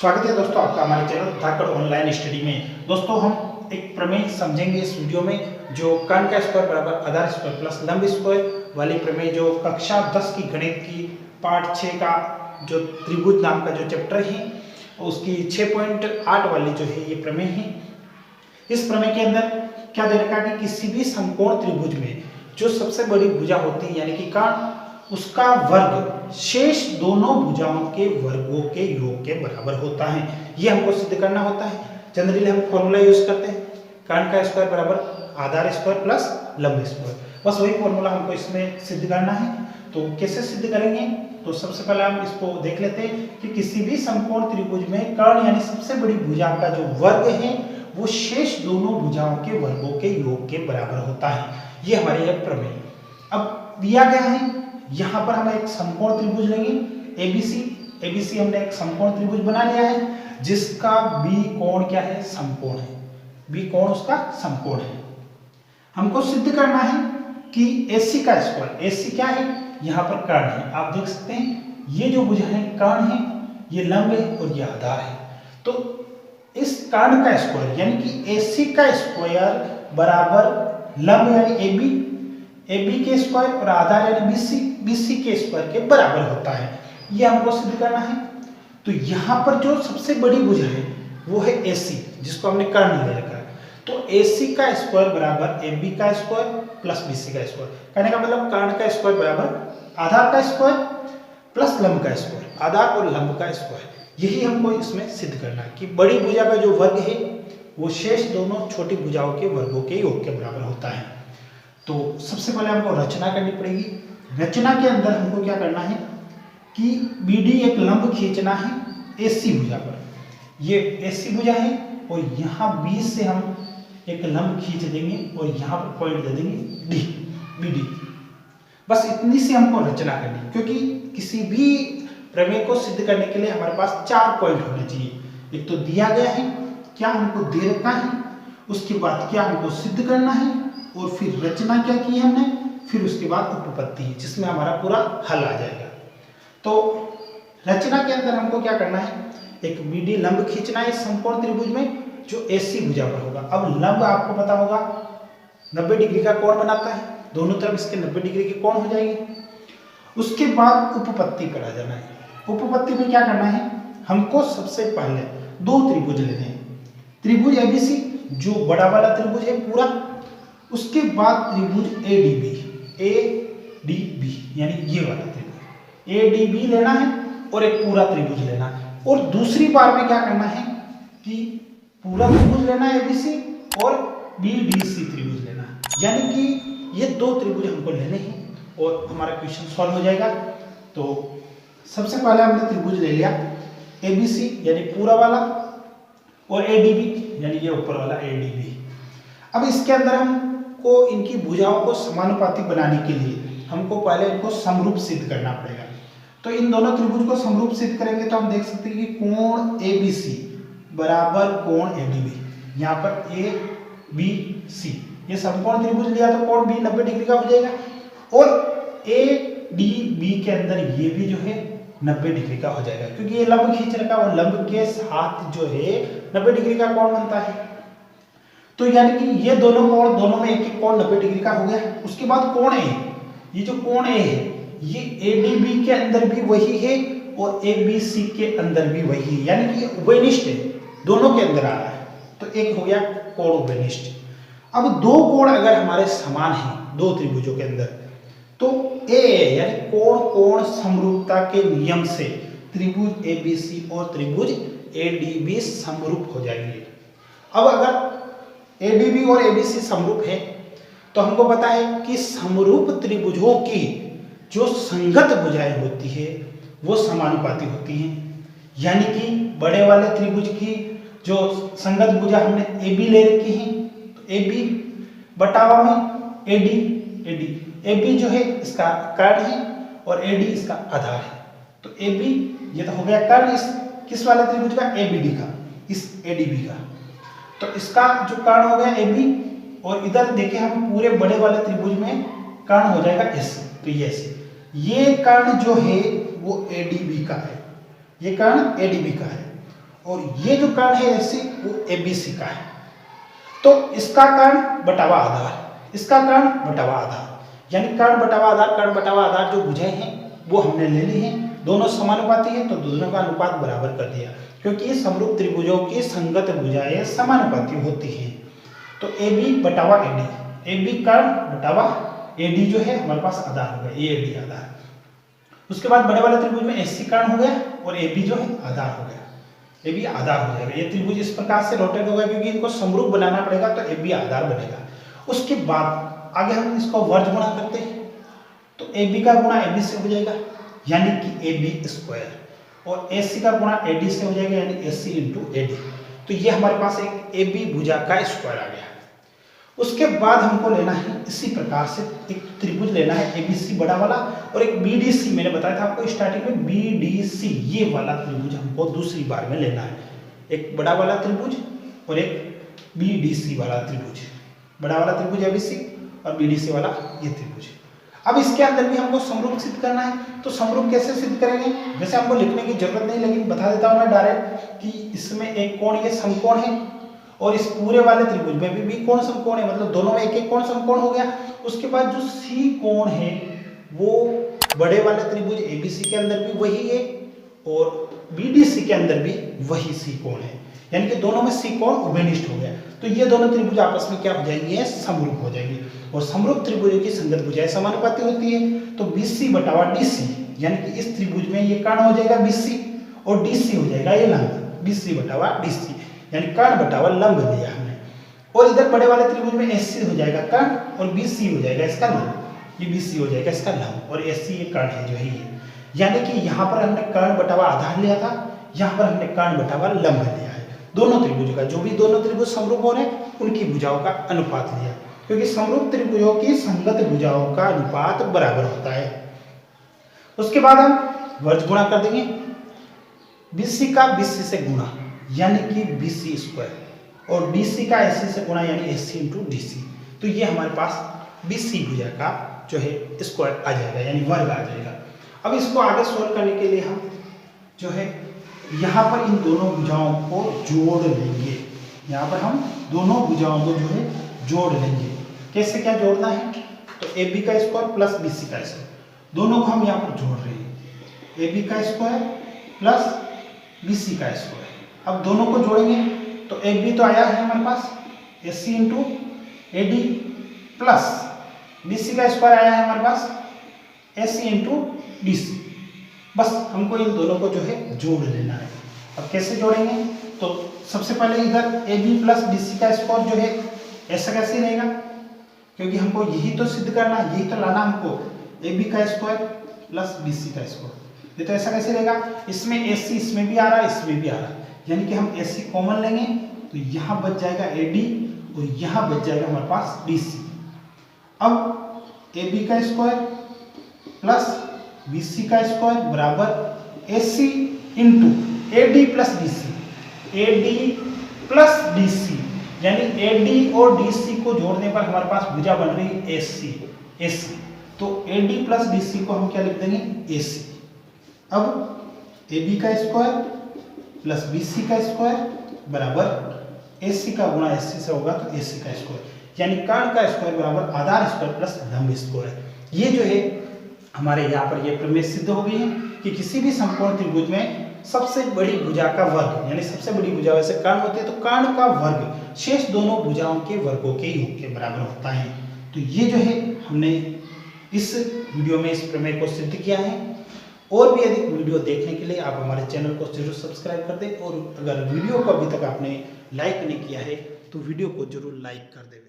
स्वागत है दोस्तों आपका हमारे चैनल धाकड़ ऑनलाइन स्टडी में। दोस्तों हम एक प्रमेय समझेंगे इस वीडियो में, जो कर्ण का स्क्वायर बराबर आधार स्क्वायर प्लस लंब स्क्वायर वाली प्रमेय, जो कक्षा 10 की गणित की पार्ट 6 का जो त्रिभुज नाम का जो चैप्टर है उसकी 6.8 वाली जो है ये प्रमेय है। इस प्रमेय के अंदर क्या दे रखा है कि किसी भी समकोण त्रिभुज में जो सबसे बड़ी भुजा होती है यानी कि कर्ण, उसका वर्ग शेष दोनों भुजाओं के वर्गों के योग के बराबर होता है। ये हमको सिद्ध करना होता है। जनरली हम फॉर्मूला यूज करते हैं, कर्ण का स्क्वायर बराबर आधार स्क्वायर प्लस लंब स्क्वायर, बस वही फॉर्मूला हमको इसमें सिद्ध करना है। तो कैसे सिद्ध करेंगे, तो सबसे पहले हम इसको देख लेते हैं कि किसी भी समकोण त्रिभुज में कर्ण यानी सबसे बड़ी भुजा का जो वर्ग है वो शेष दोनों भुजाओं के वर्गों के योग के बराबर होता है। ये हमारी है प्रमेय। अब दिया गया है, यहाँ पर हम एक समकोण त्रिभुज लेंगे एबीसी हमने एक समकोण त्रिभुज बना लिया है जिसका बी कोण क्या है, समकोण है। बी कोण उसका समकोण है। हमको सिद्ध करना है कि एसी का स्क्वायर, एसी क्या है, यहाँ पर कर्ण है। आप देख सकते हैं ये जो भुजा है कर्ण है, ये लंब है और ये आधार है। तो इस कर्ण का स्क्वायर यानी कि एसी का स्क्वायर बराबर लंब यानी एबी के स्क्वायर और आधार यानी बीसी के स्क्वायर के बराबर होता है। ये हमको सिद्ध करना है। तो यहाँ पर जो सबसे बड़ी भुजा है वो है एसी, जिसको हमने कर्ण ले रखा है। तो एसी का स्क्वायर बराबर एबी का स्क्वायर प्लस बीसी का स्क्वायर। कहने का मतलब कर्ण का स्क्वायर बराबर आधार का स्क्वायर प्लस लंब का स्क्वायर, आधार और लंब का स्क्वायर। यही हमको इसमें सिद्ध करना है कि बड़ी भुजा का जो वर्ग है वो शेष दोनों छोटी भुजाओं के वर्गों के योग के बराबर होता है। तो सबसे पहले हमको रचना करनी पड़ेगी। रचना के अंदर हमको क्या करना है कि बीडी एक लंब खींचना है एसी भुजा पर। ये एसी भुजा है और यहाँ बी से हम एक लंब खींच देंगे और यहाँ पर पॉइंट दे देंगे डी, बीडी। बस इतनी सी हमको रचना करनी, क्योंकि किसी भी प्रमेय को सिद्ध करने के लिए हमारे पास 4 पॉइंट होने चाहिए। एक तो दिया गया है, क्या हमको दे रखा है, उसके बाद क्या हमको सिद्ध करना है, और फिर रचना क्या की हमने, फिर उसके बाद उपपत्ति जिसमें हमारा पूरा हल आ जाएगा। तो रचना के अंदर हमको क्या करना है, एक बीडी लंब खींचना है समकोण त्रिभुज में जो एसी भुजा पर होगा। अब लंब आपको पता होगा 90 डिग्री का कोण बनाता है, दोनों तरफ इसके 90 डिग्री के कोण हो जाएंगे। उसके बाद उपपत्ति पर आ जाना है। उपपत्ति में क्या करना है, हमको सबसे पहले 2 त्रिभुज लेने हैं। त्रिभुज एबीसी जो बड़ा वाला त्रिभुज है पूरा, उसके बाद त्रिभुज एडीबी यानी ये वाला त्रिभुज एडीबी लेना है और एक पूरा त्रिभुज लेना है। और दूसरी बार में क्या करना है कि पूरा त्रिभुज लेना है एबीसी और बीडीसी त्रिभुज लेना है, यानी कि ये 2 त्रिभुज हमको लेने हैं और हमारा क्वेश्चन सॉल्व हो जाएगा। तो सबसे पहले हमने त्रिभुज ले लिया एबीसी यानी पूरा वाला और एडीबी यानी ये ऊपर वाला एडीबी। अब इसके अंदर हमको इनकी भुजाओं को समानुपाती बनाने के लिए हमको पहले इनको समरूप सिद्ध करना पड़ेगा। तो इन दोनों त्रिभुज को समरूप सिद्ध करेंगे तो हम देख सकते हैं कि कोण एबीसी बराबर कोण एडीबी, यहाँ पर ए बी सी ये समकोण त्रिभुज लिया तो कोण बी 90 डिग्री का हो जाएगा, और ए डी बी के अंदर ये भी जो है 90 डिग्री का हो जाएगा, क्योंकि ये लंब खींच रखा है और लंब के साथ जो है 90 डिग्री का कोण बनता है। तो यानी कि ये दोनों कोण, दोनों में एक एक कोण 90 डिग्री का हो गया। उसके बाद कोण ए, ये जो कोण ए है ये एडीबी के अंदर भी वही है और एबीसी के अंदर भी वही है, यानी कि उभयनिष्ठ है, दोनों के अंदर आ रहा है। तो एक हो गया कोण उभयनिष्ठ। अब 2 कोण अगर हमारे समान हैं 2 त्रिभुजों के अंदर, तो ए यानी कोण कोण समरूपता के नियम से त्रिभुज एबीसी और त्रिभुज एडीबी समरूप हो जाएंगे। अब अगर एडीबी और एबीसी समरूप है तो हमको पता है कि समरूप त्रिभुजों की जो संगत भुजाएं होती है वो समानुपाती होती हैं। यानी कि बड़े वाले त्रिभुज की जो संगत भुजा हमने एबी ले रखी है, तो एबी बटावा में एडी एबी जो है इसका कर्ण है और एडी इसका आधार है। तो एबी ये तो हो गया कर्ण इस किस वाले त्रिभुज का, एबीडी का, इस एडीबी का। तो इसका जो कर्ण हो गया एबी, और इधर देखिए हम पूरे बड़े वाले त्रिभुज में कर्ण हो जाएगा एस। तो ये कर्ण जो है वो एडीबी का है, ये कर्ण एडीबी का है। और ये जो कर्ण है एसी वो एबीसी का है। तो इसका कर्ण बटावा आधार, इसका कर्ण बटावा आधार, यानी कर्ण बटावा आधार जो भुजाएं हैं वो हमने ले ली हैं। दोनों समानुपाती हैं तो दोनों का अनुपात बराबर कर दिया, क्योंकि समरूप त्रिभुजों की संगत भुजाएं समानुपाती होती हैं। तो AB बटावा AD, AB कर्ण बटावा AD जो है हमारे पास आधार हो गया, AD आधार। उसके बाद बड़े वाले त्रिभुज में SC कर्ण हो गया और AB जो है आधार हो गया, AB आधार हो जाएगा। ये त्रिभुज इस प्रकार से रोटेट होगा, क्योंकि इनको समरूप बनाना पड़ेगा तो AB आधार बनेगा। उसके बाद आगे हम इसको वर्ज गुणा करते हैं, तो AB का गुणा AB से हो जाएगा यानी कि AB स्क्वायर, और AC का गुणा AD से हो जाएगा यानी AC इंटू AD। तो ये हमारे पास एक AB भुजा का स्क्वायर आ गया। उसके बाद हमको लेना है इसी प्रकार से एक त्रिभुज लेना है ABC बड़ा वाला और एक BDC, मैंने बताया था आपको स्टार्टिंग में BDC, ये वाला त्रिभुज हमको दूसरी बार में लेना है। एक बड़ा वाला त्रिभुज और एक BDC वाला त्रिभुज, बड़ा वाला त्रिभुज ABC और BDC वाला ये त्रिभुज। अब इसके अंदर भी हमको समरूप सिद्ध करना है, तो समरूप कैसे सिद्ध करेंगे, वैसे हमको लिखने की जरूरत नहीं, लेकिन बता देता हूं मैं डायरेक्ट कि इसमें एक कोण ये समकोण है और इस पूरे वाले त्रिभुज में भी कोण समकोण है, मतलब दोनों में एक एक कोण समकोण हो गया। उसके बाद जो C कोण है वो बड़े वाले त्रिभुज ABC के अंदर भी वही है और BDC के अंदर भी वही C कोण है, यानी कि दोनों में C कोण उभयनिष्ठ हो गया। तो ये दोनों त्रिभुज आपस में क्या हो जाएंगे, समरूप हो जाएंगे। और समरूप त्रिभुजों की संगत भुजाएं समानुपाती होती है, तो BC बटावा DC, यानी कि इस त्रिभुज में ये कर्ण हो जाएगा BC और DC हो जाएगा ये लंब, BC बटावा DC, यानी कर्ण बटावा लंब लिया हमने। और इधर बड़े वाले त्रिभुज में SC हो जाएगा कर्ण और BC हो जाएगा इसका लंब, ये BC हो जाएगा इसका लंब और SC ये कर्ण है जो है ये, यानी कि यहाँ पर हमने कर्ण बटावा आधार लिया था, यहाँ पर हमने कर्ण बटावा लंब लिया है। दोनों त्रिभुजों का, जो भी दोनों त्रिभुज समरूप हो रहे हैं उनकी भुजाओं का अनुपात लिया, क्योंकि समरूप त्रिभुजों की संगत भुजाओं का अनुपात बराबर होता है। उसके बाद हम वर्ज गुणा कर देंगे, BC का BC से गुणा यानी कि BC स्क्वायर और DC का SC से गुणा यानी SC इंटू DC। तो ये हमारे पास BC भुजा का जो है स्क्वायर आ जाएगा, यानी वर्ग आ जाएगा। अब इसको आगे सोल्व करने के लिए हम जो है यहाँ पर इन दोनों भुजाओं को जोड़ लेंगे, यहाँ पर हम दोनों भुजाओं को जो है जोड़ लेंगे। कैसे क्या जोड़ना है, तो AB का स्क्वायर प्लस BC का स्क्वायर, दोनों को हम यहाँ पर जोड़ रहे हैं, AB का स्क्वायर प्लस BC का स्क्वायर। अब दोनों को जोड़ेंगे तो AB तो आया है हमारे पास SC into AD plus BC का स्क्वायर आया है हमारे पास SC इंटू DC। बस हमको इन दोनों को जो है जोड़ लेना है। अब कैसे जोड़ेंगे, तो सबसे पहले इधर AB प्लस BC का स्क्वायर जो है ऐसा कैसे रहेगा, क्योंकि हमको यही तो सिद्ध करना, यही तो लाना हमको, AB का स्क्वायर प्लस BC का स्क्वायर। ये तो ऐसा कैसे रहेगा, इसमें SC इसमें भी आ रहा है इसमें भी आ रहा है, यानी कि हम SC कॉमन लेंगे तो यहाँ बच जाएगा AD और यहाँ बच जाएगा हमारे पास DC। अब AB का स्क्वायर प्लस BC का स्क्वायर बराबर SC into AD plus DC, AD plus DC, यानी AD और DC को जोड़ने पर हमारे पास भुजा बन रही है SC। तो AD प्लस DC को हम क्या लिख देंगे, AC। अब AB का स्क्वायर प्लस BC का स्क्वायर बराबर AC का गुणा SC से होगा तो AC का स्क्वायर, यानी कर्ण का स्क्वायर बराबर आधार स्क्वायर प्लस लंब स्क्वायर। ये जो है हमारे यहाँ पर ये प्रमेय सिद्ध हो गई है कि किसी भी समकोण त्रिभुज में सबसे बड़ी भुजा का वर्ग, यानी सबसे बड़ी भुजा वैसे कर्ण होती है तो कर्ण का वर्ग शेष दोनों भुजाओं के वर्गों के योग के बराबर होता है। तो ये जो है हमने इस वीडियो में इस प्रमेय को सिद्ध किया है। और भी अधिक वीडियो देखने के लिए आप हमारे चैनल को जरूर सब्सक्राइब कर दें, और अगर वीडियो को अभी तक आपने लाइक नहीं किया है तो वीडियो को जरूर लाइक कर दें।